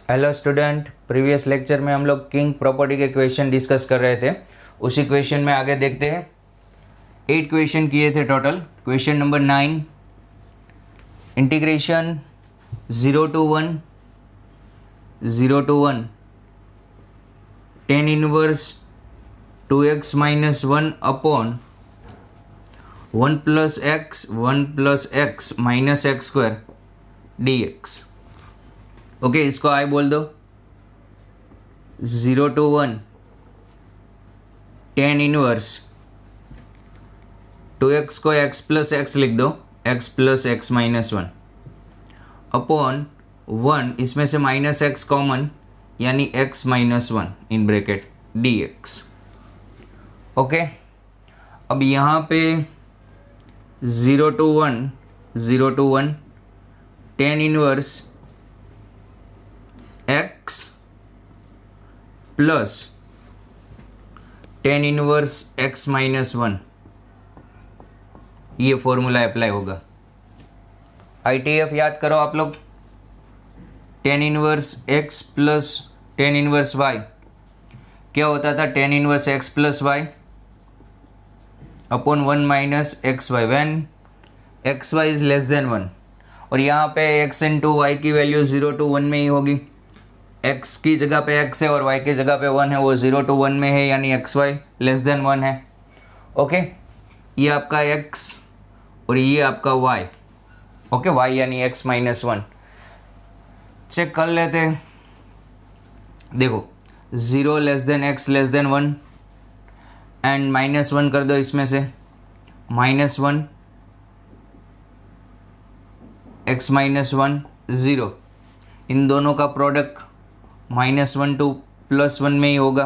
Hello student, previous lecture में हम लोग किंग प्रॉपर्टी के क्वेश्चन डिस्कस कर रहे थे। उसी क्वेश्चन में आगे देखते हैं। 8 क्वेश्चन किए थे total. Question number 9, integration 0 to 1 tan inverse 2x minus 1 upon 1 plus x minus x square dx। Okay, इसको आई बोल दो। 0 to 1 tan इनवर्स 2x को x प्लस एक्स लिख दो, x plus x minus 1 upon 1, इसमें से माइनस एक्स कॉमन यानी x minus 1 in bracket dx। Okay, अब यहाँ पे 0 to 1 tan inverse x plus tan inverse x minus 1, ये फॉर्मूला अप्लाई होगा। ITF याद करो आप लोग। tan inverse x plus tan inverse y क्या होता था? tan inverse x plus y upon 1 minus x y when x y is less than 1। और यहाँ पे x इंटू वाई की वैल्यू 0 to 1 में ही होगी। x की जगह पे x है और y की जगह पे 1 है, वो 0 to 1 में है यानी एक्स वाई लेस देन 1 है। ओके, ये आपका x और ये आपका y। ओके, y यानी x माइनस 1। चेक कर लेते हैं। देखो 0 less than x less than 1 and minus 1 कर दो इसमें से, माइनस 1 x माइनस 1 0, इन दोनों का प्रोडक्ट -1 to +1 में ही होगा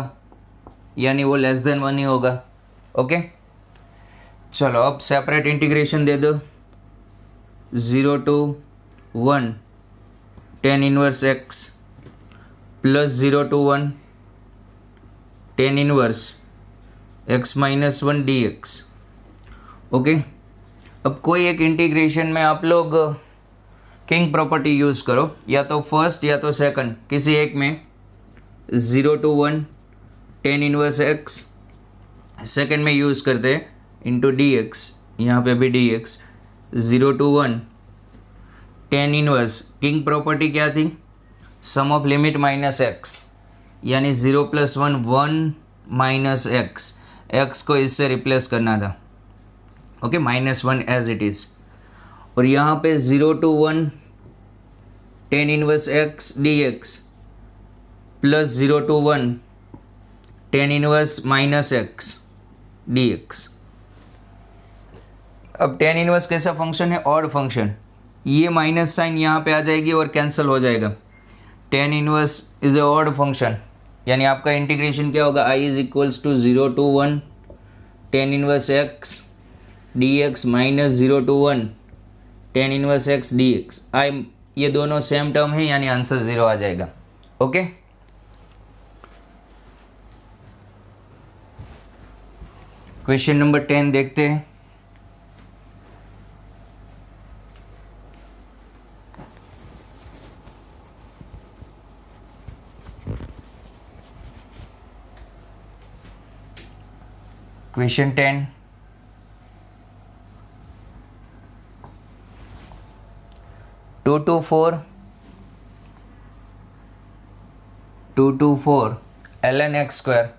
यानी वो लेस देन 1 ही होगा। ओके, चलो अब सेपरेट इंटीग्रेशन दे दो। 0 to 1 tan inverse x plus 0 to 1 tan inverse x minus 1 dx। Okay, अब कोई एक इंटीग्रेशन में आप लोग किंग प्रॉपर्टी यूज़ करो, या तो फर्स्ट या तो सेकंड, किसी एक में। 0 to 1 tan inverse x second में यूज़ करते हैं इंटू dx, यहाँ पे भी dx। 0 to 1 tan inverse, king property क्या थी? सम ऑफ लिमिट माइनस x यानी 0 + 1 1 माइनस एक्स, एक्स को इससे रिप्लेस करना था। Okay, -1 as it is. और यहाँ पे 0 to 1 tan inverse x dx plus 0 to 1 tan inverse minus x dx। अब tan इनवर्स कैसा फंक्शन है? Odd function. ये माइनस साइन यहाँ पे आ जाएगी और कैंसिल हो जाएगा। tan inverse is a odd function यानी आपका इंटीग्रेशन क्या होगा? I is equals to 0 to 1 tan inverse x dx minus 0 to 1 tan inverse x dx। ये दोनों सेम टर्म है यानी आंसर 0 आ जाएगा। ओके, क्वेश्चन नंबर 10 देखते हैं। Question 10, two to four ln x square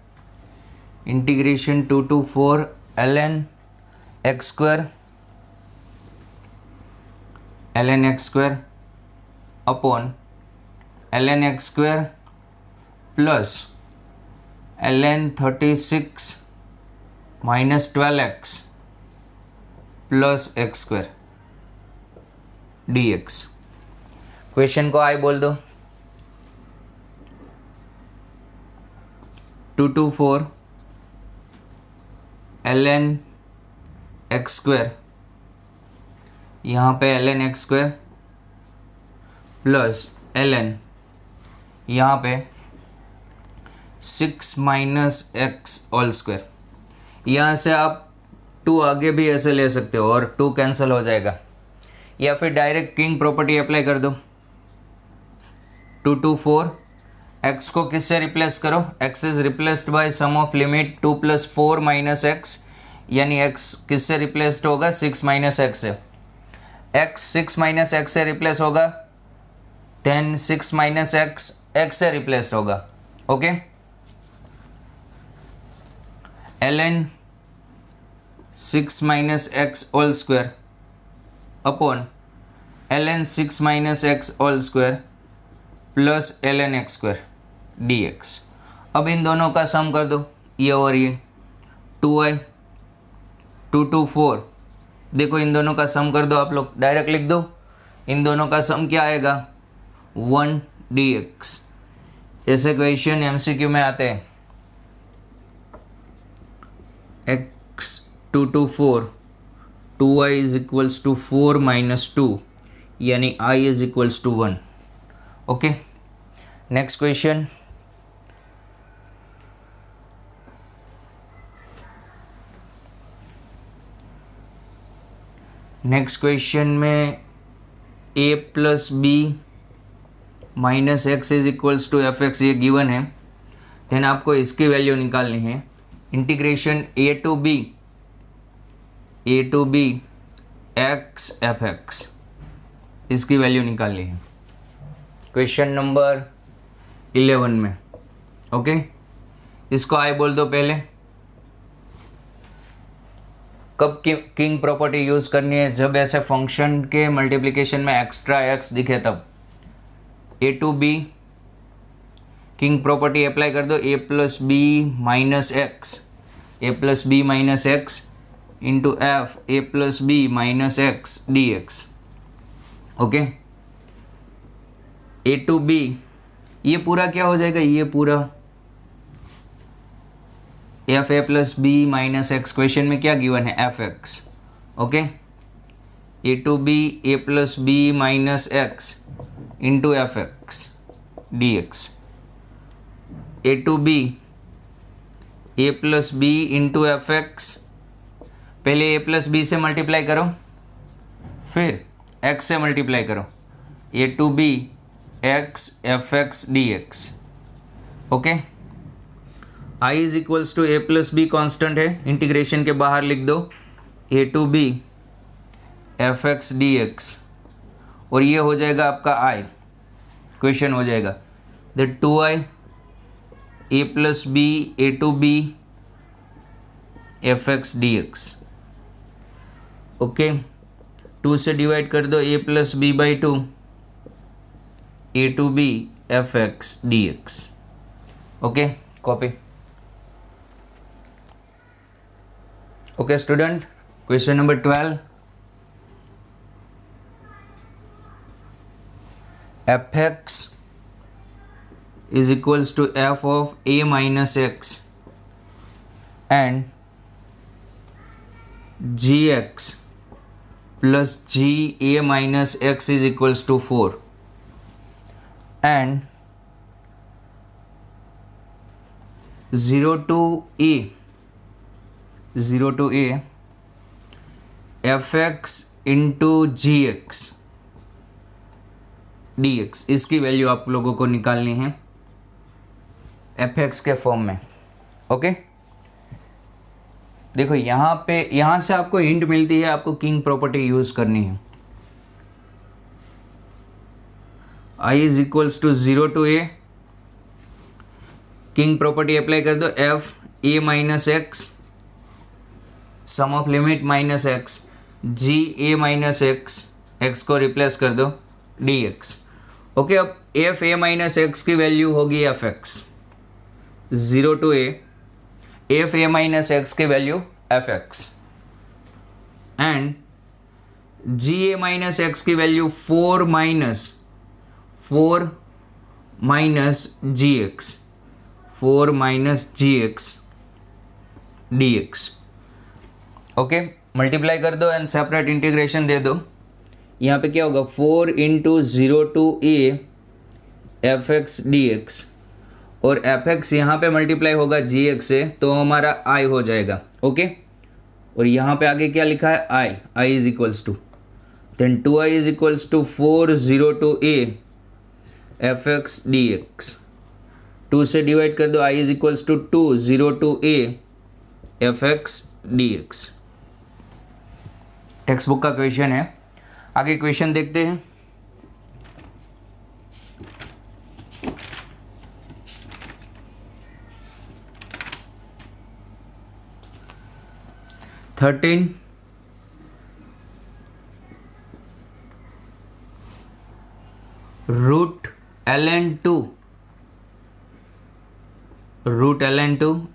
integration 2 to 4 ln x square upon ln x square plus ln 36 minus 12x plus x square dx। Question को I बोल दो। 2 to 4 ln x square, यहाँ पे ln x square plus ln यहाँ पे 6 minus x whole square. यहाँ से आप 2 आगे भी ऐसे ले सकते हो और 2 कैंसिल हो जाएगा, या फिर डायरेक्ट किंग प्रॉपर्टी अप्लाई कर दो। 2 to 4, x को किससे रिप्लेस करो, x is replaced by sum of limit 2 + 4 - x, यानी x किससे रिप्लेस्ड होगा, 6 - x से, x 6 - x से रिप्लेस होगा, देन 6 - x से रिप्लेस्ड होगा, okay. ln 6 - x whole square upon ln 6 - x whole square plus ln x square dx। अब इन दोनों का सम कर दो, ये और ये 2i 2 to 4, देखो इन दोनों का सम कर दो, आप लोग डायरेक्ट लिख दो, इन दोनों का सम क्या आएगा, 1 dx। ऐसे क्वेश्चन MCQ में आते हैं, x 2 to 4, 2i is equals to 4 - 2, यानी i is equals to 1, okay. Next question, next question में a + b - x is equals to fx, ये गिवन है। देन आपको इसकी वैल्यू निकालनी है, integration a to b x fx, इसकी वैल्यू निकालनी है क्वेश्चन नंबर 11 में, ओके। इसको आई बोल दो पहले, कब किंग प्रॉपर्टी यूज करनी है, जब ऐसे फंक्शन के मल्टीप्लिकेशन में एक्स्ट्रा x दिखे तब। a to b king property apply कर दो, a + b - x, a + b - x into f a + b - x dx, okay. a to b, ये पूरा क्या हो जाएगा, ये पूरा f a + b - x, question में क्या गिवन है, fx, okay. a to b a + b - x into fx dx, a to b a + b into fx, पहले a + b से मल्टीप्लाई करो, फिर x से मल्टीप्लाई करो, a to b x fx dx, okay. i is equals to a + b constant है, integration के बाहर लिख दो, a to b fx dx, और ये हो जाएगा आपका i, क्वेश्चन हो जाएगा that 2i a + b a to b fx dx, okay. 2 से डिवाइड कर दो, a + b/2 a to b fx dx, okay, copy, okay student. Question number 12, fx is equals to f of a minus x and gx plus g a minus x is equals to 4 and 0 to a fx into gx dx, इसकी value आप लोगों को निकालनी है fx के form में, okay. देखो यहाँ पे, यहाँ से आपको हिंट मिलती है, आपको किंग प्रॉपर्टी यूज करनी है। i is equals to 0 to a, king property apply कर दो, f a minus x sum of limit -x g a minus x, x को रिप्लेस कर दो dx, ओके। अब f a minus x की value होगी fx, 0 to a f a minus x की value fx and g a minus x की value 4 minus gx dx, okay. Multiply कर दो एंड सेपरेट इंटीग्रेशन दे दो, यहाँ पे क्या होगा 4 into 0 to a fx dx, और fx यहाँ पे मल्टीप्लाई होगा gx से, तो हमारा i हो जाएगा, ओके। और यहाँ पे आगे क्या लिखा है, i is equals to, then 2i is equals to 4 0 to a F x D X, 2 से डिवाइड कर दो, I is equals to 2, 0 to A F x D X. Textbook का क्वेश्चन है। आगे क्वेश्चन देखते हैं। Thirteen root ln2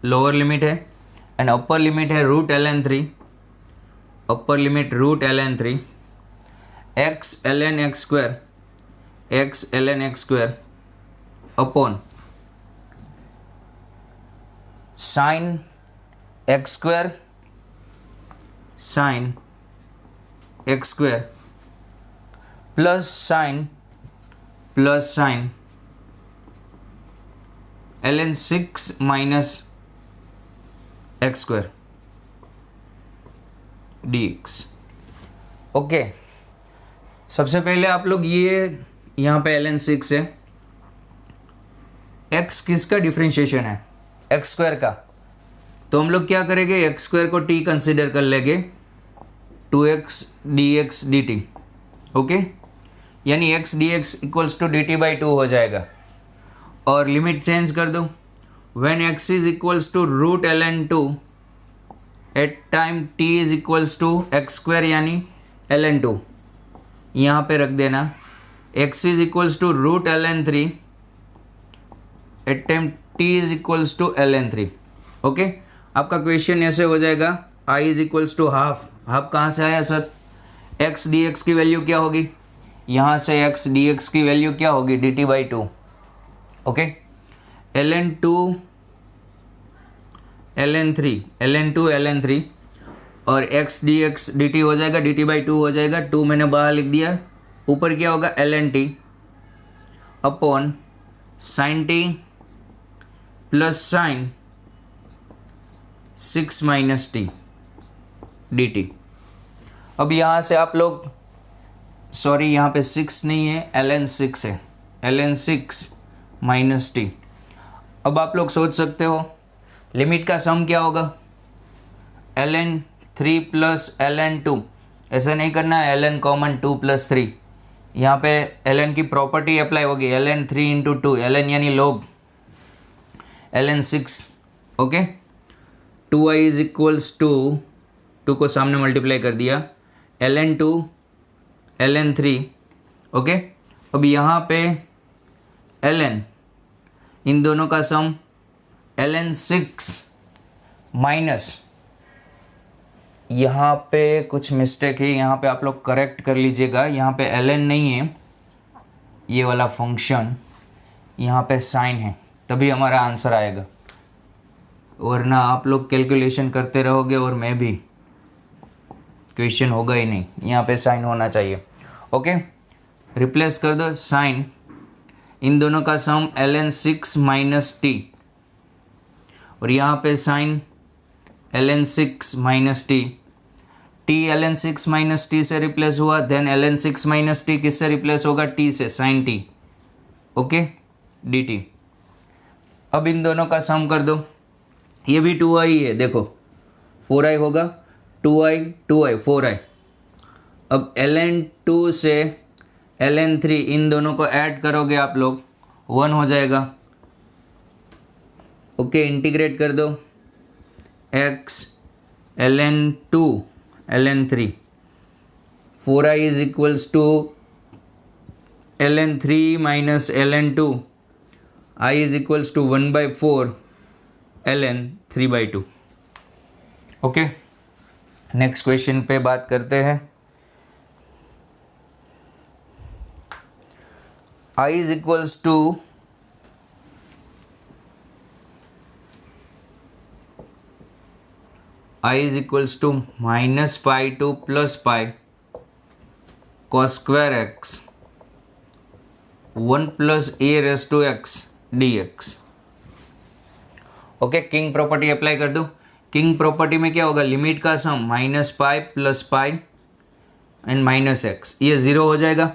lower limit है and upper limit है root ln3, upper limit root ln3, x ln x square upon sine X square plus sign ln 6 minus x square dx। Okay, सबसे पहले आप लोग ये यहाँ पे ln 6 है, x किसका डिफ्रेंशिएशन है? एक्स स्क्वायर का। तो हम लोग क्या करेंगे, एक्स स्क्वायर को t कंसिडर कर लेंगे, 2x dx dt। ओके, यानी x dx equals to dt by 2 हो जाएगा। और लिमिट चेंज कर दो, when x is equals to root ln2 at time t is equals to x square यानी ln2, यहाँ पे रख देना, x is equals to root ln3 at time t is equals to ln3। Okay, आपका question ऐसे हो जाएगा, i is equals to half कहाँ से आया सर? x dx की वैल्यू क्या होगी? यहाँ से x dx की वैल्यू क्या होगी? dt by 2। Okay, ln2 ln3 और x dx dt हो जाएगा, dt बाई 2 हो जाएगा, 2 मैंने बाहर लिख दिया, ऊपर क्या होगा ln t upon sine t plus sign 6 minus T dt। अब यहाँ से आप लोग, सॉरी यहाँ पे 6 नहीं है, ln 6 है, ln 6 माइनस टी। अब आप लोग सोच सकते हो लिमिट का सम क्या होगा? ln 3 प्लस ln 2, ऐसा नहीं करना है, ln कॉमन 2 प्लस 3, यहाँ पे ln की प्रॉपर्टी अप्लाई होगी, ln 3 इंटू 2, ln यानी log, ln 6। Okay, 2i is equals to 2 को सामने मल्टीप्लाई कर दिया, ln 2 ln 3। ओके, अब यहाँ पे ln, इन दोनों का सम ln 6 माइनस, यहाँ पे कुछ मिस्टेक है, यहाँ पे आप लोग करेक्ट कर लीजिएगा, यहाँ पे ln नहीं है, ये वाला फंक्शन, यहाँ पे साइन है, तभी हमारा आंसर आएगा, वरना आप लोग कैलकुलेशन करते रहोगे और मैं भी, क्वेश्चन होगा ही नहीं, यहाँ पे साइन होना चाहिए। ओके, रिप्लेस कर दो साइन, इन दोनों का सम ln 6 माइनस टी, और यहाँ पे sine ln 6 minus t, t ln 6 minus t से रिप्लेस हुआ, देन ln 6 माइनस टी किससे रिप्लेस होगा? टी से, साइन टी। Okay, dt। अब इन दोनों का सम कर दो, ये भी 2i है, देखो 4i होगा, 2i 4i। अब ln 2 से ln 3, इन दोनों को ऐड करोगे आप लोग, 1 हो जाएगा। ओके, इंटीग्रेट कर दो, x ln 2 ln 3, 4i is equals to ln 3 minus ln 2, i is equals to 1/4 ln 3/2। Okay, next question पे बात करते हैं। i is equals to minus pi to plus pi cos square x 1 plus a raise to x dx। Okay, king property apply कर दो। King property में क्या होगा? Limit का sum minus pi plus pi and minus X, ये 0 हो जाएगा,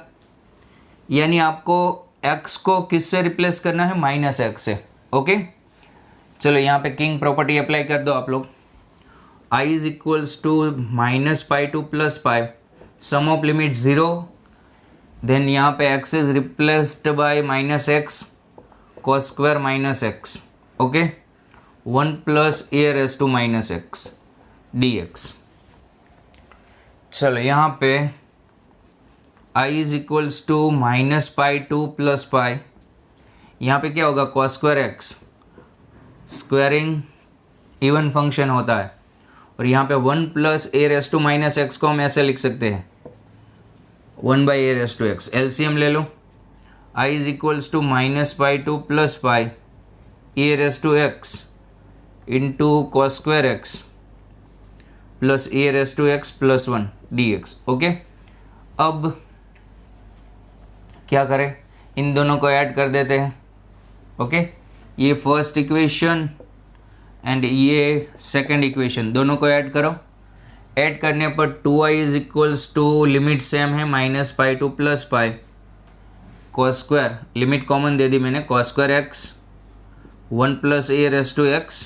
यानी आपको एक्स को किससे रिप्लेस करना है, माइनस एक्स से। ओके, चलो यहाँ पे किंग प्रॉपर्टी अप्लाई कर दो आप लोग। I is equals to minus pi to plus pi, sum of limit 0, then यहाँ पे x is replaced by minus x cos square minus x. Okay, 1 plus A raise to minus x dx। चलो यहाँ पे I is equals to minus pi to plus pi, यहाँ पे क्या होगा, cos square x, squaring even function होता है, और यहाँ पे 1 plus A raise to minus x को हम ऐसे लिख सकते हैं 1 by a raise to x. LCM ले लो, I is equals to minus pi to plus pi a raise to x into cos square x plus A raise to x plus 1 dx। Okay, अब क्या करें, इन दोनों को add कर देते हैं। ओके, ये फर्स्ट इक्वेशन एंड ये सेकंड इक्वेशन, दोनों को ऐड करो। ऐड करने पर 2i is equals to limit same है minus pi to plus pi cos square, limit common दे दी मैंने, cos square x 1 plus A raise to x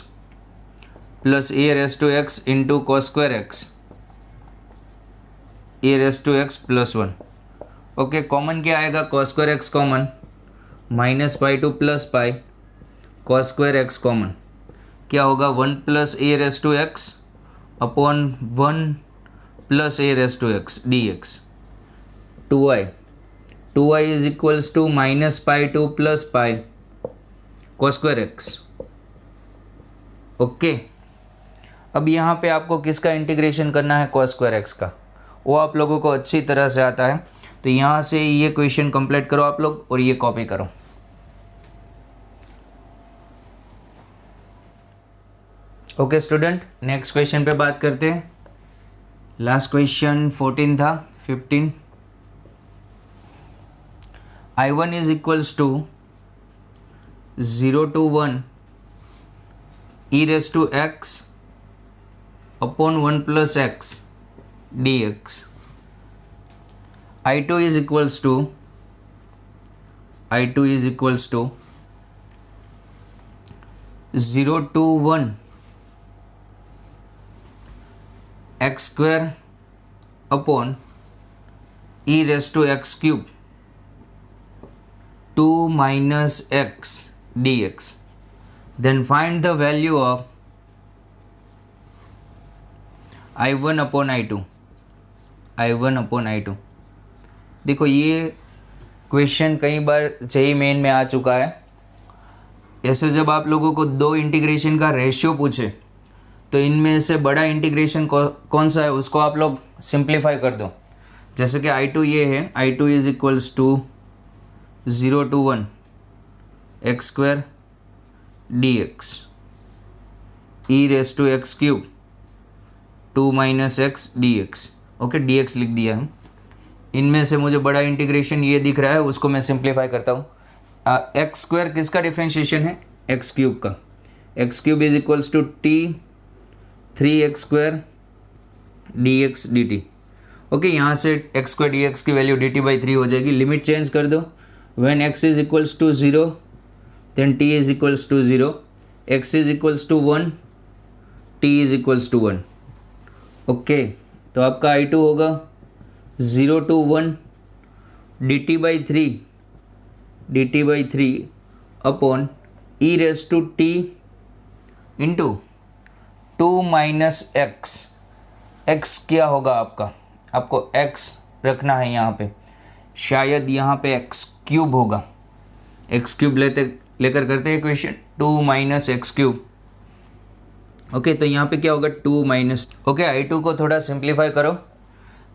plus A raise to x into cos square X A raise to x plus 1। Okay, common क्या आएगा, cos square x common, minus pi to plus pi cos square x common, क्या होगा 1 plus A raise to x upon 1 plus A raise to x dx। 2i is equals to minus pi to plus pi cos square x. Okay, अब यहाँ पे आपको किसका integration करना है, cos square x का, वो आप लोगों को अच्छी तरह से आता है। तो यहाँ से ये क्वेश्चन कंप्लीट करो आप लोग और ये कॉपी करो। ओके स्टूडेंट, नेक्स्ट क्वेश्चन पे बात करते हैं। लास्ट क्वेश्चन 14 था, 15। I1 is equals to 0 to 1 e raise to x upon 1 plus x dx। I2 is equals to 0 to 1 x square upon e raised to x cube 2 minus x dx। Then find the value of I1 upon I2। देखो ये question कई बार JEE main में आ चुका है। ऐसे जब आप लोगों को दो इंटीग्रेशन का रेशियो पूछे तो इनमें से बड़ा इंटीग्रेशन कौन सा है उसको आप लोग सिंप्लीफाई कर दो। जैसे कि I2 ये है, I2 is equals to 0 to 1 x square dx e raise to x cube 2 minus x dx। Okay, dx लिख दिया है। इनमें से मुझे बड़ा इंटीग्रेशन ये दिख रहा है, उसको मैं सिंप्लीफाई करता हूँ। एक्स स्क्वायर किसका डिफ्रेंशिएशन है, एक्स क्यूब का। X cube is equals to t 3x square dx dt। Okay, यहाँ से एक्स स्क्वायर dx की वैल्यू dt/3 हो जाएगी। लिमिट चेंज कर दो। When x is equals to 0 देन t is equals to 0, x is equals to 1, t is equals to 1। Okay, तो आपका I2 होगा 0 to 1 dt/3 upon e raise to t into 2 minus x. X क्या होगा आपका, आपको x रखना है यहाँ पे, शायद यहाँ पे एक्स क्यूब होगा। एक्स क्यूब लेकर करते हैं equation 2 minus x cube. Okay, तो यहाँ पे क्या होगा 2 माइनस। ओके, I2 को थोड़ा सिंप्लीफाई करो।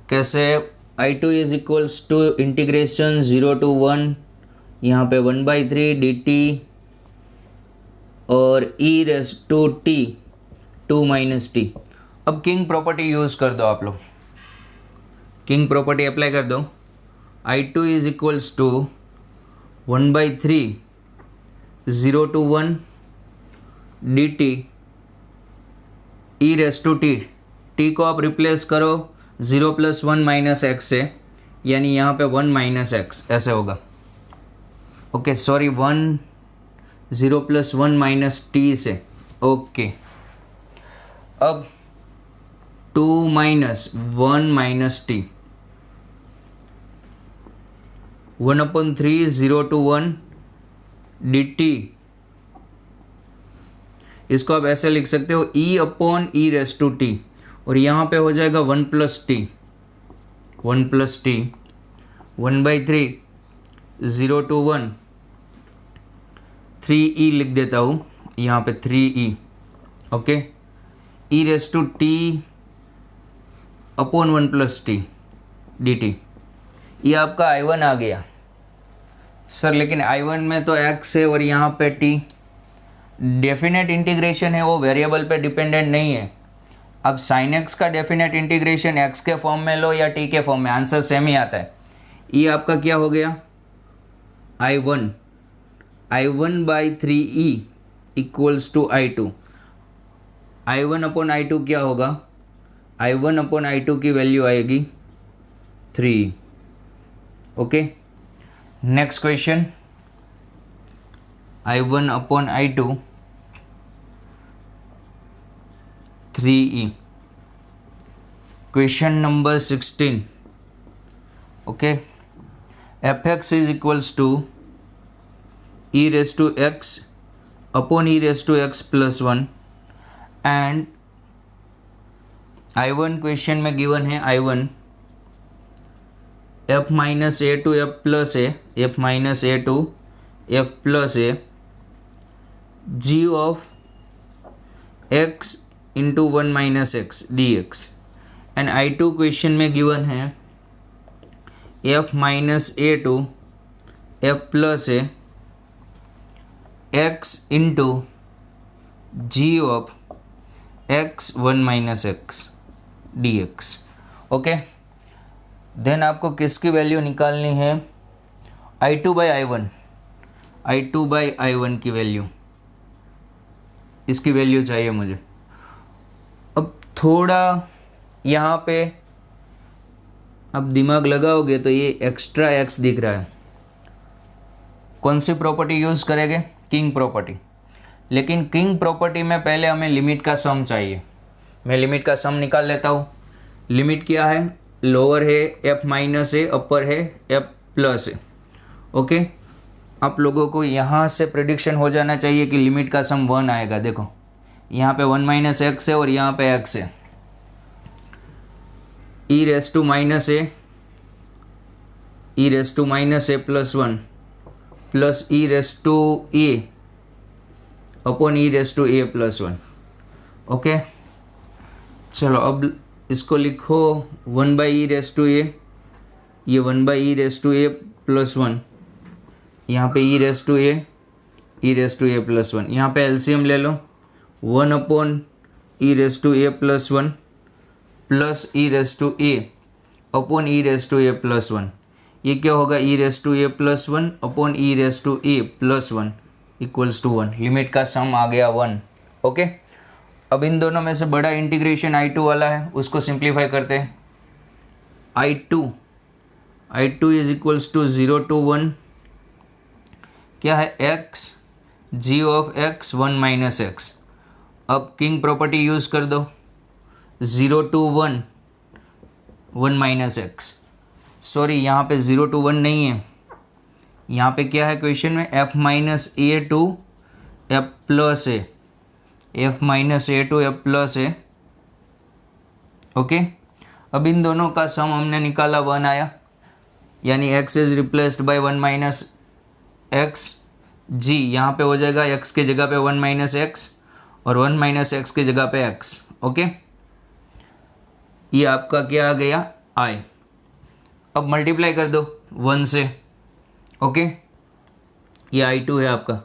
कैसे, I2 is equals to integration 0 to 1, यहाँ पे 1/3 dt और e raise to t 2 minus t। अब किंग प्रॉपर्टी यूज़ कर दो आप लोग, किंग प्रॉपर्टी अप्लाई कर दो। I2 is equals to 1/3 0 to 1 dt e raise to t। t को आप रिप्लेस करो 0 + 1 - x से, यानी यहाँ पे 1 - x ऐसे होगा। ओके सॉरी 0 + 1 माइनस टी से, ओके। अब 2 - 1 माइनस टी, 1/3 0 to 1 dt, इसको आप ऐसे लिख सकते हो e/e⁻t, और यहाँ पे हो जाएगा 1 + t, 1/3 0 to 1 3e लिख देता हूँ यहाँ पे 3e, okay, e⁻t/1 + t dt। ये आपका I1 आ गया सर, लेकिन I1 में तो x है और यहाँ पे t, डेफिनेट इंटीग्रेशन है, वो वेरिएबल पे डिपेंडेंट नहीं है। अब साइन एक्स का डेफिनेट इंटीग्रेशन x के फॉर्म में लो या t के फॉर्म में, आंसर सेम ही आता है। ये आपका क्या हो गया, I1 3e = I2, I1/I2 क्या होगा, I1/I2 की वैल्यू आएगी 3। Okay, next question, I1/I2 3e, question number 16। Okay, fx is equals to e⁻x/e⁻x + 1 and I1 question में गिवन है I1 f - a to f + a, f - a to f + a g of x into 1 - x dx, and I2 question में given है f - a to f + a x into g of x 1 - x dx। Okay, then आपको किसकी value निकालनी है, I2/I1 की value, इसकी value चाहिए मुझे। अब थोड़ा यहाँ पे अब दिमाग लगाओगे तो ये एक्स्ट्रा x दिख रहा है, कौन सी प्रॉपर्टी यूज़ करेंगे, किंग प्रॉपर्टी। लेकिन किंग प्रॉपर्टी में पहले हमें लिमिट का सम चाहिए, मैं लिमिट का सम निकाल लेता हूँ। लिमिट क्या है, लोअर है f - a, अपर है f + a। ओके, आप लोगों को यहाँ से प्रेडिक्शन हो जाना चाहिए कि लिमिट का सम 1 आएगा। देखो यहाँ पे 1 - x है और यहाँ पे x है, e⁻⁻a + 1 प्लस e⁻a/e⁻a + 1। ओके, चलो अब इसको लिखो 1/e⁻a, ये 1/e⁻a + 1, यहाँ पे e⁻a + 1, यहाँ पे एलसीएम ले लो, 1/e⁻a + 1 प्लस e⁻a/e⁻a + 1, ये क्या होगा, e⁻a + 1/e⁻a + 1 = 1। लिमिट का सम आ गया 1। ओके, अब इन दोनों में से बड़ा इंटीग्रेशन I2 वाला है, उसको सिंप्लीफाई करते हैं। I2 is equals to 0 to 1 क्या है, x g of x 1 - x। अब किंग प्रॉपर्टी यूज़ कर दो, 0 to 1 1 - x, सॉरी यहाँ पे 0 to 1 नहीं है, यहाँ पे क्या है क्वेश्चन में, f - a to f + a, f - a to f + a। Okay, अब इन दोनों का सम हमने निकाला 1 आया, यानी x is replaced bye 1 - x, g यहाँ पे हो जाएगा x की जगह पे 1 - x और 1 - x की जगह पे x। ओके, ये आपका क्या आ गया, I। अब मल्टीप्लाई कर दो 1 से। ओके, ये I2 है आपका,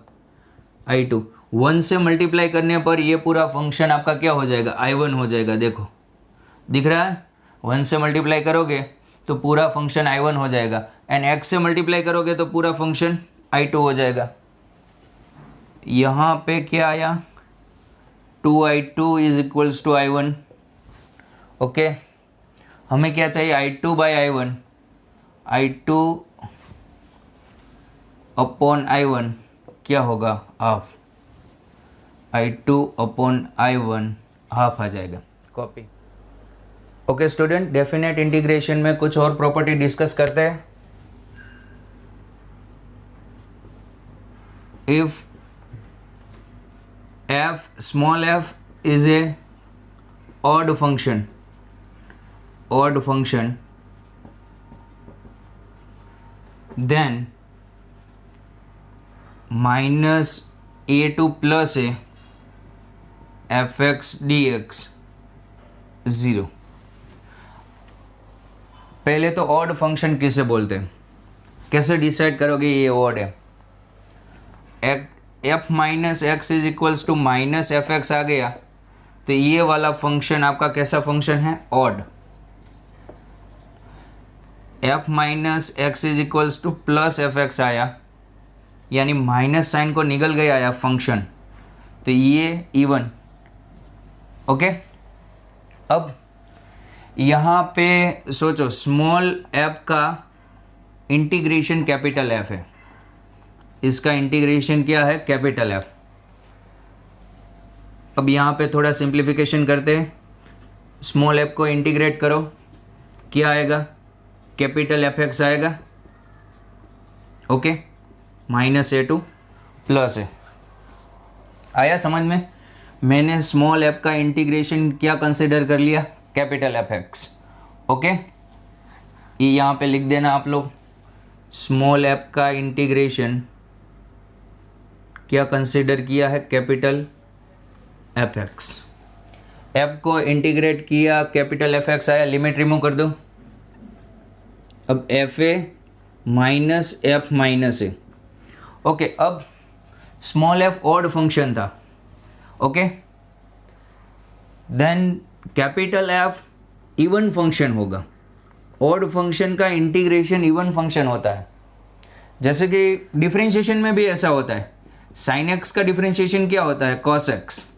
I2 1 से मल्टीप्लाई करने पर ये पूरा फंक्शन आपका क्या हो जाएगा, I1 हो जाएगा। देखो दिख रहा है, 1 से मल्टीप्लाई करोगे तो पूरा फंक्शन I1 हो जाएगा, एंड x से मल्टीप्लाई करोगे तो पूरा फंक्शन I2 हो जाएगा। यहाँ पे क्या आया, 2I2 is equals to I1। Okay, हमें क्या चाहिए, I2/I1, I2 अपॉन I1 क्या होगा, half, I2 upon I1 half आ जाएगा, copy. Okay student, definite integration में कुछ और प्रॉपर्टी डिस्कस करते हैं। If f small f is a odd function then minus a2 plus a fx dx 0। पहले तो ऑड फंक्शन किसे बोलते हैं, कैसे डिसाइड करोगे ये ऑड है। F minus X is equals to minus F X आ गया तो ये वाला फंक्शन आपका कैसा फंक्शन है, odd. F minus X is equals to plus F x आया, यानी माइनस साइन को निकल गया या फंक्शन, तो ये इवन। ओके, अब यहाँ पे सोचो स्मॉल एफ का इंटीग्रेशन कैपिटल एफ है, इसका इंटीग्रेशन क्या है, कैपिटल एफ। अब यहाँ पे थोड़ा सिंप्लीफिकेशन करते हैं, स्मॉल एफ को इंटीग्रेट करो, क्या आएगा, कैपिटल एफ एक्स आएगा। ओके, माइनस A2 प्लस है, आया समझ में। मैंने स्मॉल एफ का इंटीग्रेशन क्या कंसिडर कर लिया, कैपिटल एफ एक्स। ओके, ये यहाँ पे लिख देना आप लोग, स्मॉल एफ का इंटीग्रेशन क्या कंसिडर किया है, कैपिटल एफ एक्स। एफ को इंटीग्रेट किया, कैपिटल एफ एक्स आया, लिमिट रिमूव कर दो। अब f A minus F minus a. Okay, अब स्मॉल एफ ऑड फंक्शन था। Okay, then capital f even function होगा। ऑड फंक्शन का इंटीग्रेशन इवन फंक्शन होता है, जैसे कि डिफरेंशिएशन में भी ऐसा होता है। साइन एक्स का डिफरेंशिएशन क्या होता है, कॉस एक्स।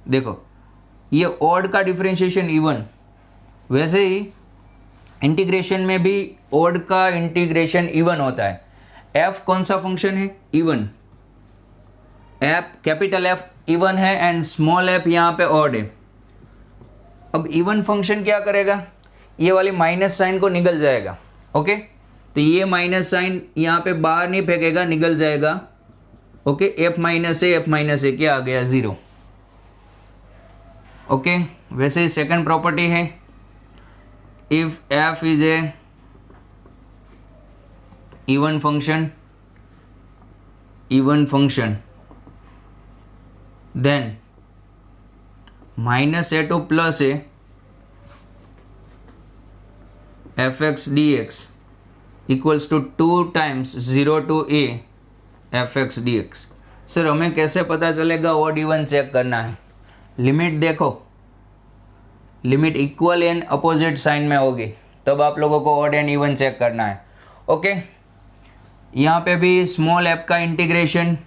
देखो ये ऑड का डिफरेंशिएशन इवन, वैसे ही इंटीग्रेशन में भी ऑड का इंटीग्रेशन इवन होता है। एफ कौन सा फंक्शन है, even. F capital f even है एंड स्मॉल एफ यहाँ पे ऑड है। अब इवन फंक्शन क्या करेगा, ये वाली माइनस साइन को निकल जाएगा। ओके, तो ये माइनस साइन यहाँ पे बाहर नहीं फेंकेगा, निकल जाएगा। ओके, एफ माइनस ए क्या आ गया, 0। ओके, वैसे ही सेकंड प्रॉपर्टी है, if f is a even function then minus A2 plus a F x D x equals to 2 times 0 to a F x D x. Sir हमें कैसे पता चलेगा, odd even check करना है। Limit देखो, limit equal and opposite sign में होगी तब आप लोगों को ऑड एंड इवन चेक करना है। ओके, यहाँ पे भी स्मॉल एफ का इंटीग्रेशन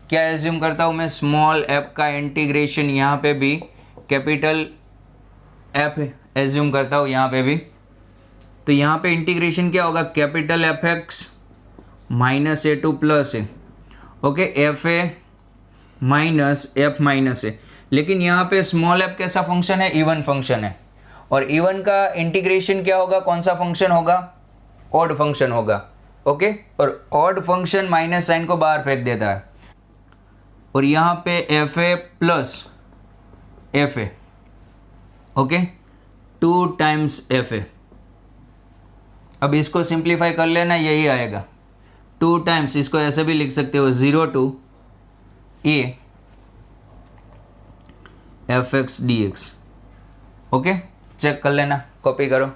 क्या एज्यूम करता हूँ मैं, स्मॉल एफ का इंटीग्रेशन यहाँ पे भी कैपिटल एफ एज्यूम करता हूँ यहाँ पे भी। तो यहाँ पे इंटीग्रेशन क्या होगा, capital F X minus A2 plus A. Okay, F A minus F minus A. लेकिन यहाँ पे स्मॉल एफ कैसा फंक्शन है, इवन फंक्शन है, और इवन का इंटीग्रेशन क्या होगा, कौन सा फंक्शन होगा, ऑड फंक्शन होगा। ओके, और ऑड फंक्शन माइनस साइन को बाहर फेंक देता है, और यहाँ पे F A plus F A. Okay, 2 times F A. अब इसको सिंप्लीफाई कर लेना, यही आएगा 2 टाइम्स, इसको ऐसे भी लिख सकते हो 0 to a F x D x. Okay, check कर लेना, कॉपी करो।